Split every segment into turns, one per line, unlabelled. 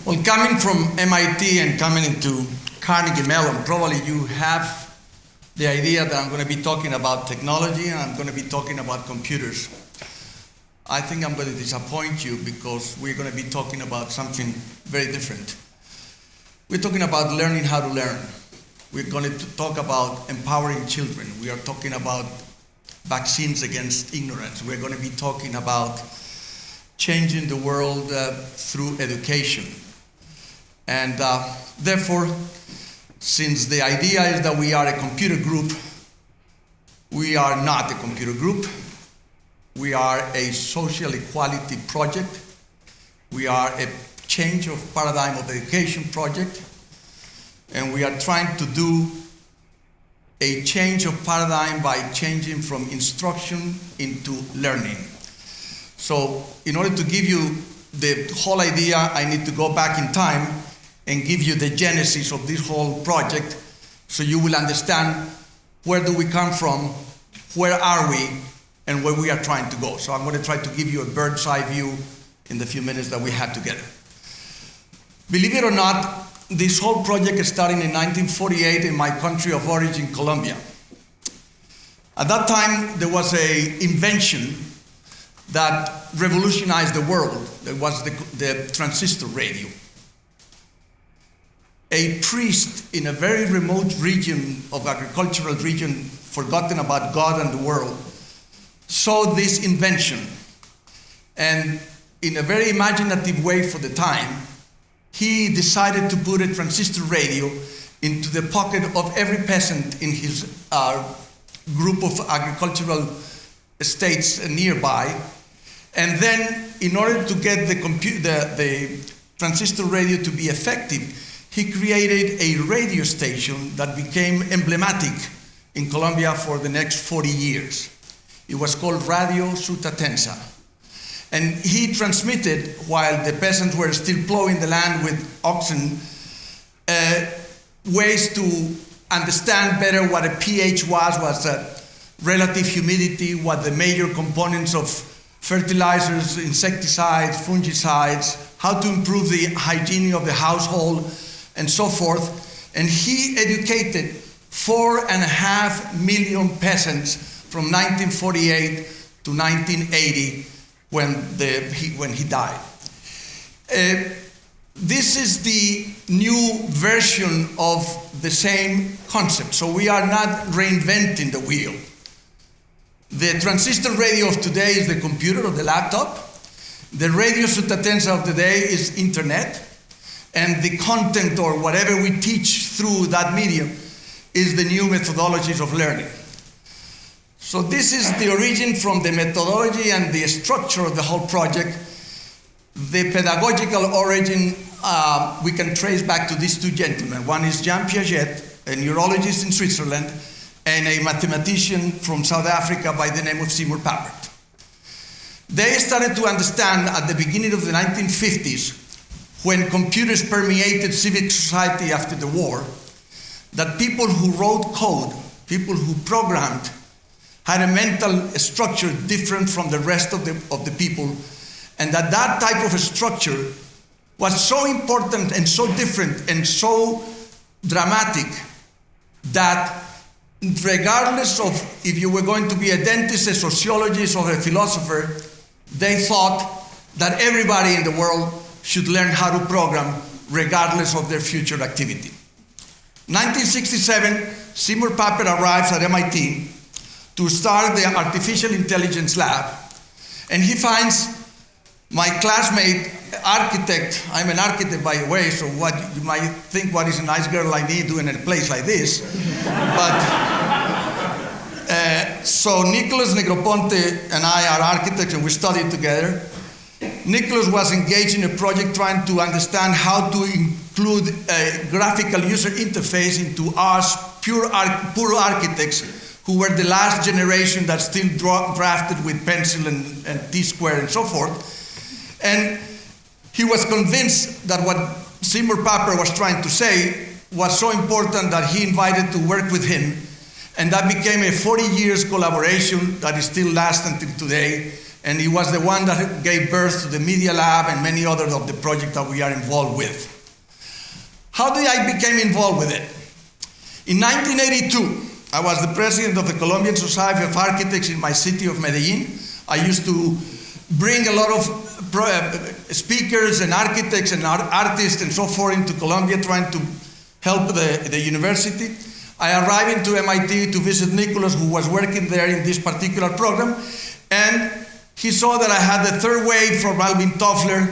Well, coming from MIT and coming into Carnegie Mellon, probably you have the idea that I'm going to be talking about technology and I'm going to be talking about computers. I think I'm going to disappoint you because we're going to be talking about something very different. We're talking about learning how to learn. We're going to talk about empowering children. We are talking about vaccines against ignorance. We're going to be talking about changing the world through education. And therefore, since the idea is that we are a computer group, we are not a computer group. We are a social equality project. We are a change of paradigm of education project. And we are trying to do a change of paradigm by changing from instruction into learning. So in order to give you the whole idea, I need to go back in time and give you the genesis of this whole project so you will understand where do we come from, where are we, and where we are trying to go. So I'm going to try to give you a bird's eye view in the few minutes that we have together. Believe it or not, this whole project started in 1948 in my country of origin, Colombia. At that time, there was an invention that revolutionized the world. There was the transistor radio. A priest in a very remote region of agricultural region, forgotten about God and the world, saw this invention. And in a very imaginative way for the time, he decided to put a transistor radio into the pocket of every peasant in his group of agricultural estates nearby. And then, in order to get the transistor radio to be effective, he created a radio station that became emblematic in Colombia for the next 40 years. It was called Radio Sutatensa. And he transmitted, while the peasants were still plowing the land with oxen, ways to understand better what a pH was relative humidity, what the major components of fertilizers, insecticides, fungicides, how to improve the hygiene of the household, and so forth. And he educated 4.5 million peasants from 1948 to 1980 when he died. This is the new version of the same concept. So we are not reinventing the wheel. The transistor radio of today is the computer or the laptop. The radio Sutatensa of today is internet. And the content or whatever we teach through that medium is the new methodologies of learning. So this is the origin from the methodology and the structure of the whole project. The pedagogical origin we can trace back to these two gentlemen. One is Jean Piaget, a neurologist in Switzerland, and a mathematician from South Africa by the name of Seymour Papert. They started to understand at the beginning of the 1950s, when computers permeated civic society after the war, that people who wrote code, people who programmed, had a mental structure different from the rest of the people, and that type of a structure was so important and so different and so dramatic that regardless of if you were going to be a dentist, a sociologist, or a philosopher, they thought that everybody in the world should learn how to program regardless of their future activity. 1967, Seymour Papert arrives at MIT to start the artificial intelligence lab, and he finds my classmate, architect. I'm an architect, by the way, so what you might think, what is a nice girl like me doing in a place like this? So Nicholas Negroponte and I are architects, and we studied together. Nicholas was engaged in a project trying to understand how to include a graphical user interface into us poor architects who were the last generation that still drafted with pencil and T-square and so forth. And he was convinced that what Seymour Papert was trying to say was so important that he invited to work with him. And that became a 40 years collaboration that is still lasts until today. And he was the one that gave birth to the Media Lab and many other of the projects that we are involved with. How did I become involved with it? In 1982, I was the president of the Colombian Society of Architects in my city of Medellin. I used to bring a lot of speakers and architects and artists and so forth into Colombia, trying to help the university. I arrived into MIT to visit Nicholas, who was working there in this particular program, and he saw that I had the third wave from Alvin Toffler.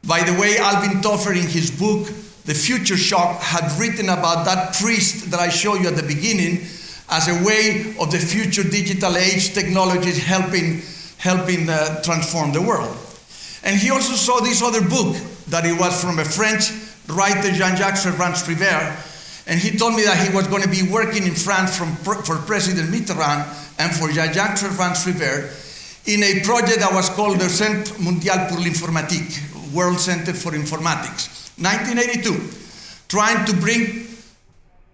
By the way, Alvin Toffler, in his book, The Future Shock, had written about that priest that I showed you at the beginning as a way of the future digital age technologies helping transform the world. And he also saw this other book that it was from a French writer, Jean-Jacques Servan-Schreiber, and he told me that he was going to be working in France for President Mitterrand and for Jean-Jacques Servan-Schreiber in a project that was called the Centre Mondial pour l'Informatique, World Center for Informatics. 1982, trying to bring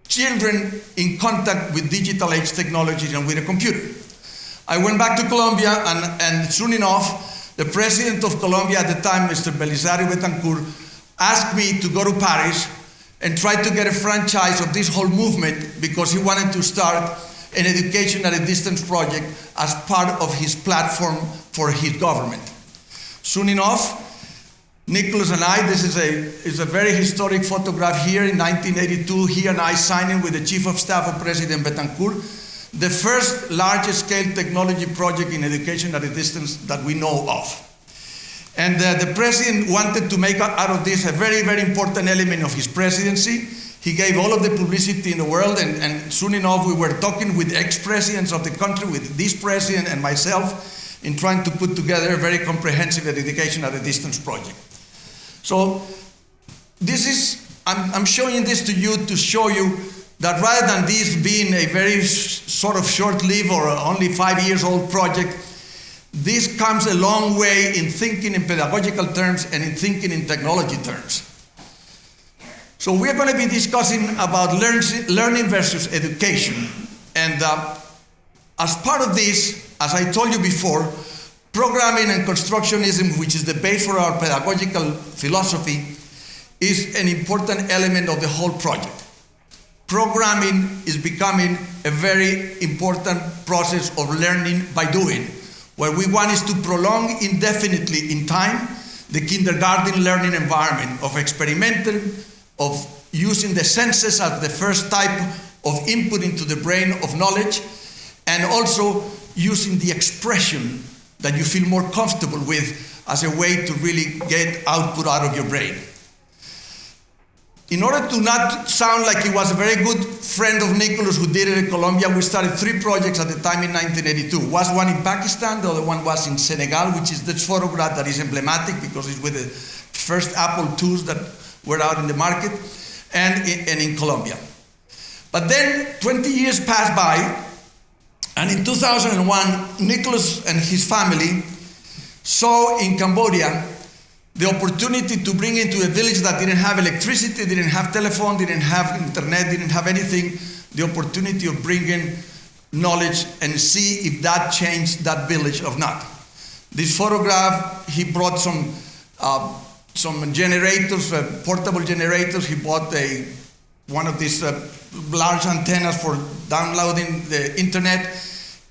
children in contact with digital age technologies and with a computer. I went back to Colombia, and soon enough, the president of Colombia at the time, Mr. Belisario Betancourt, asked me to go to Paris and try to get a franchise of this whole movement, because he wanted to start an education at a distance project as part of his platform for his government. Soon enough, Nicholas and I, this is a very historic photograph here in 1982, he and I signing with the Chief of Staff of President Betancourt, the first large-scale technology project in education at a distance that we know of. And the president wanted to make out of this a very, very important element of his presidency. He gave all of the publicity in the world, and soon enough we were talking with ex-presidents of the country, with this president and myself, in trying to put together a very comprehensive education at a distance project. So this is, I'm showing this to you to show you that rather than this being a very sort of short-lived or only 5 years old project, this comes a long way in thinking in pedagogical terms and in thinking in technology terms. So we're going to be discussing about learning versus education. And as part of this, as I told you before, programming and constructionism, which is the base for our pedagogical philosophy, is an important element of the whole project. Programming is becoming a very important process of learning by doing. What we want is to prolong indefinitely in time the kindergarten learning environment of experimental, of using the senses as the first type of input into the brain of knowledge, and also using the expression that you feel more comfortable with as a way to really get output out of your brain. In order to not sound like he was a very good friend of Nicholas who did it in Colombia, we started 3 projects at the time in 1982. Was one in Pakistan, the other one was in Senegal, which is this photograph that is emblematic because it's with the first Apple IIs that were out in the market, and in Colombia. But then 20 years passed by, and in 2001, Nicholas and his family saw in Cambodia the opportunity to bring into a village that didn't have electricity, didn't have telephone, didn't have internet, didn't have anything, the opportunity of bringing knowledge and see if that changed that village or not. This photograph, he brought some generators, portable generators. He bought one of these large antennas for downloading the internet,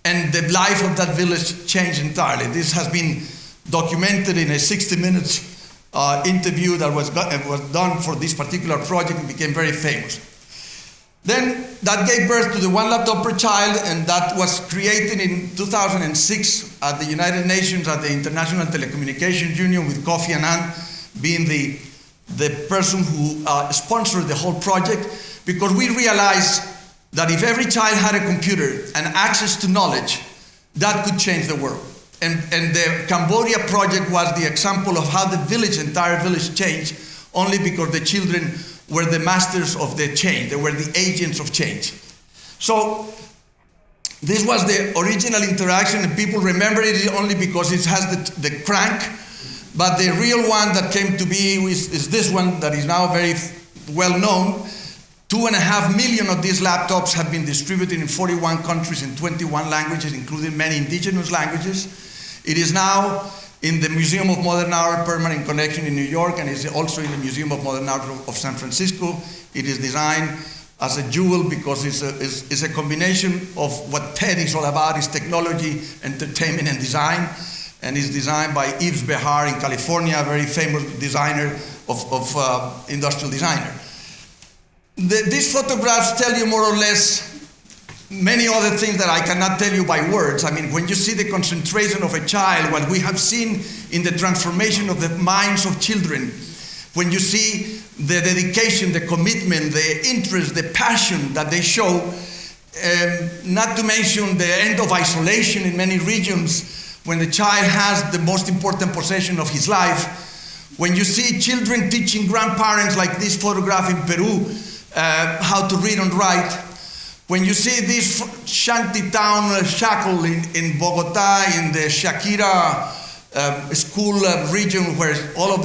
and the life of that village changed entirely. This has been documented in a 60 minutes interview that was done for this particular project and became very famous. Then that gave birth to the One Laptop Per Child, and that was created in 2006 at the United Nations at the International Telecommunications Union, with Kofi Annan being the person who sponsored the whole project, because we realized that if every child had a computer and access to knowledge, that could change the world. And the Cambodia project was the example of how the entire village changed, only because the children were the masters of the change. They were the agents of change. So this was the original interaction, and people remember it only because it has the crank. But the real one that came to be is this one that is now very well known. 2.5 million of these laptops have been distributed in 41 countries in 21 languages, including many indigenous languages. It is now in the Museum of Modern Art Permanent Collection in New York, and is also in the Museum of Modern Art of San Francisco. It is designed as a jewel because it's a combination of what TED is all about, is technology, entertainment, and design. And it's designed by Yves Behar in California, a very famous designer of industrial designer. These photographs tell you more or less many other things that I cannot tell you by words. I mean, when you see the concentration of a child, what we have seen in the transformation of the minds of children, when you see the dedication, the commitment, the interest, the passion that they show, not to mention the end of isolation in many regions, when the child has the most important possession of his life, when you see children teaching grandparents, like this photograph in Peru, how to read and write, when you see this shanty town shackle in Bogota, in the Shakira school region, where all of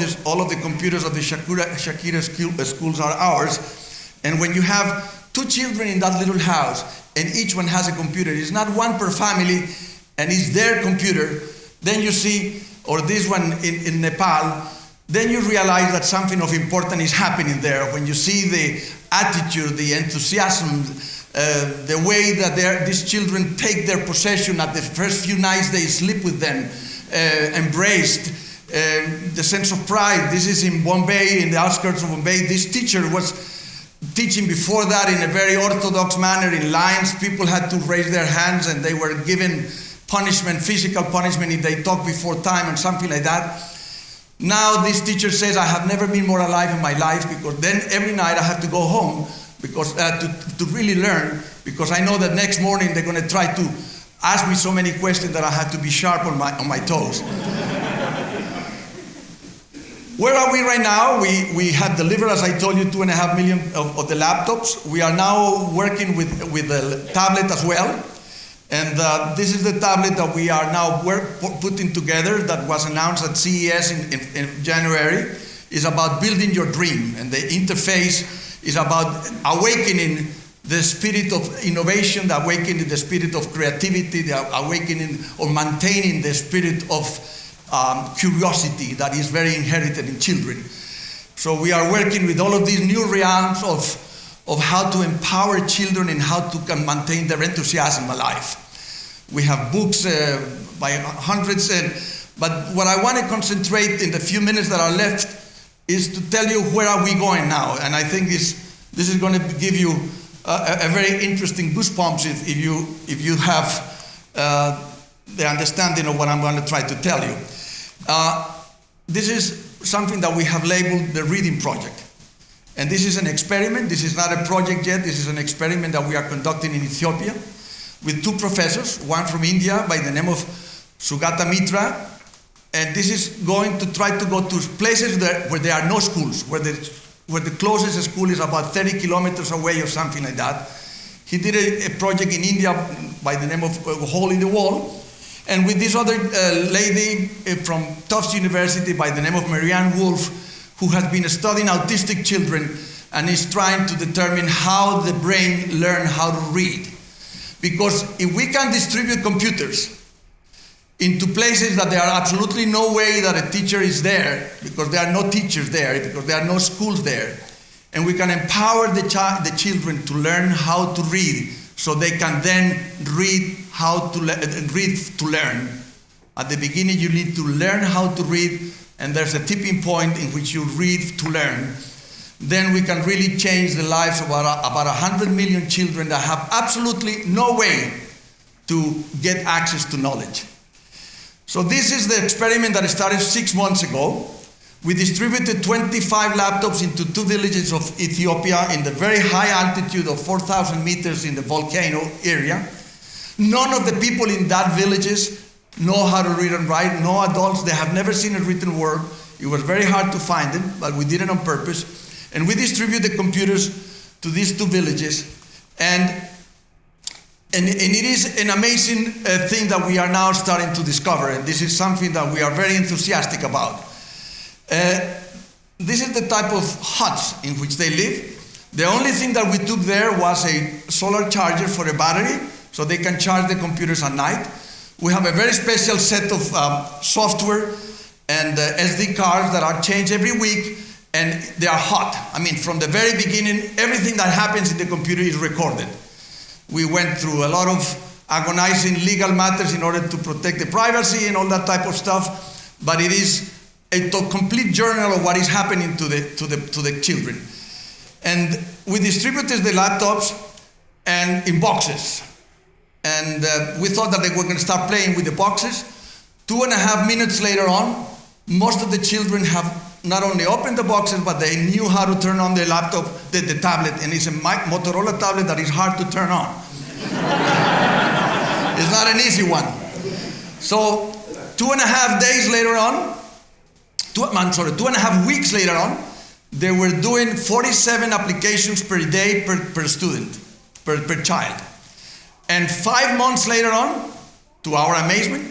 the computers of the Shakira schools are ours, and when you have 2 children in that little house, and each one has a computer, it's not one per family, and it's their computer, then you see, or this one in Nepal, then you realize that something of importance is happening there. When you see the attitude, the enthusiasm, the way that these children take their possession at the first few nights they sleep with them, embraced, the sense of pride. This is in Bombay, in the outskirts of Bombay. This teacher was teaching before that in a very orthodox manner, in lines. People had to raise their hands and they were given punishment, physical punishment, if they talked before time and something like that. Now this teacher says, I have never been more alive in my life, because then every night I have to go home because to really learn, because I know that next morning they're going to try to ask me so many questions that I have to be sharp on my toes. Where are we right now? We have delivered, as I told you, 2.5 million of the laptops. We are now working with the tablet as well. And this is the tablet that we are now putting together, that was announced at CES in January. It's about building your dream. And the interface is about awakening the spirit of innovation, the awakening the spirit of creativity, the awakening or maintaining the spirit of curiosity that is very inherited in children. So we are working with all of these new realms of how to empower children and how to maintain their enthusiasm alive. We have books by hundreds, but what I want to concentrate in the few minutes that are left is to tell you where are we going now. And I think this is going to give you a very interesting goosebumps if you have the understanding of what I'm going to try to tell you. This is something that we have labeled the Reading Project. And this is an experiment. This is not a project yet. This is an experiment that we are conducting in Ethiopia with 2 professors, one from India by the name of Sugata Mitra. And this is going to try to go to places where there are no schools, where the closest school is about 30 kilometers away or something like that. He did a project in India by the name of Hole in the Wall. And with this other lady from Tufts University by the name of Marianne Wolf, who has been studying autistic children and is trying to determine how the brain learns how to read. Because if we can distribute computers into places that there are absolutely no way that a teacher is there, because there are no teachers there, because there are no schools there, and we can empower the children to learn how to read, so they can then read to learn. At the beginning, you need to learn how to read, and there's a tipping point in which you read to learn. Then we can really change the lives of about 100 million children that have absolutely no way to get access to knowledge. So this is the experiment that started 6 months ago. We distributed 25 laptops into 2 villages of Ethiopia in the very high altitude of 4,000 meters in the volcano area. None of the people in that villages know how to read and write. No adults, they have never seen a written word. It was very hard to find them, but we did it on purpose. And we distributed computers to these 2 villages. And it is an amazing thing that we are now starting to discover. And this is something that we are very enthusiastic about. This is the type of huts in which they live. The only thing that we took there was a solar charger for a battery, so they can charge the computers at night. We have a very special set of software and SD cards that are changed every week, and they are hot. I mean, from the very beginning, everything that happens in the computer is recorded. We went through a lot of agonizing legal matters in order to protect the privacy and all that type of stuff, but it is a complete journal of what is happening to the children. And we distributed the laptops and in boxes. And we thought that they were going to start playing with the boxes. 2.5 minutes later on, most of the children have not only opened the boxes, but they knew how to turn on the laptop, the tablet, and it's a Motorola tablet that is hard to turn on. It's not an easy one. So 2.5 days later on, 2.5 weeks later on, they were doing 47 applications per day per student, per child. And 5 months later on, to our amazement,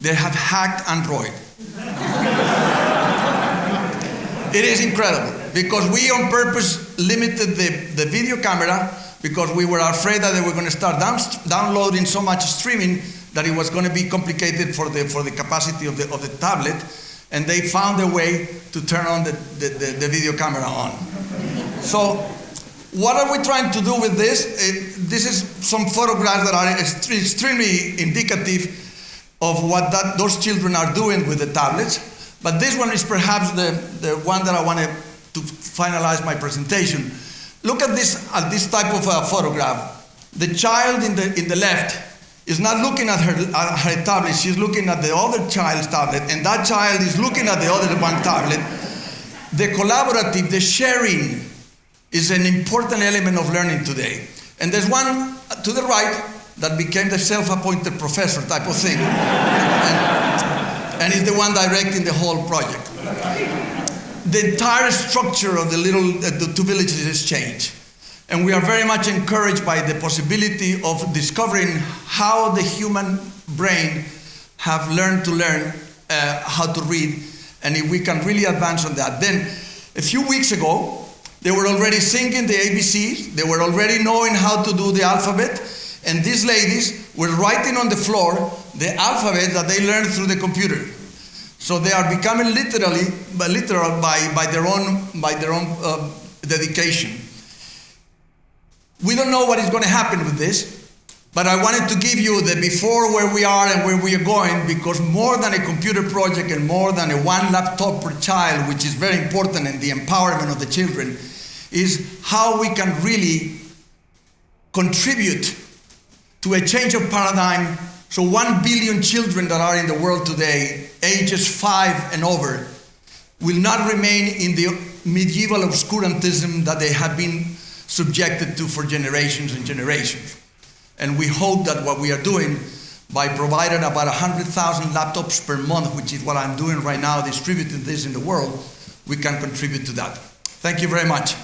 they have hacked Android. It is incredible, because we on purpose limited the video camera because we were afraid that they were going to start downloading so much streaming that it was going to be complicated for the capacity of the tablet, and they found a way to turn on the video camera on. So what are we trying to do with this? This is some photographs that are extremely indicative of what those children are doing with the tablets. But this one is perhaps the one that I wanted to finalize my presentation. Look at this type of photograph. The child in the left is not looking at her tablet, she's looking at the other child's tablet, and that child is looking at the other one tablet. The collaborative, the sharing, is an important element of learning today. And there's one to the right that became the self-appointed professor type of thing. And is the one directing the whole project. The entire structure of the two villages has changed. And we are very much encouraged by the possibility of discovering how the human brain have learned to learn how to read, and if we can really advance on that. Then, a few weeks ago, they were already singing the ABCs, they were already knowing how to do the alphabet, and these ladies were writing on the floor the alphabet that they learned through the computer. So they are becoming literal by their own dedication. We don't know what is going to happen with this, but I wanted to give you the before, where we are and where we are going, because more than a computer project and more than one laptop per child, which is very important in the empowerment of the children, is how we can really contribute to a change of paradigm. So 1 billion children that are in the world today, ages 5 and over, will not remain in the medieval obscurantism that they have been subjected to for generations and generations. And we hope that what we are doing by providing about 100,000 laptops per month, which is what I'm doing right now, distributing this in the world, we can contribute to that. Thank you very much.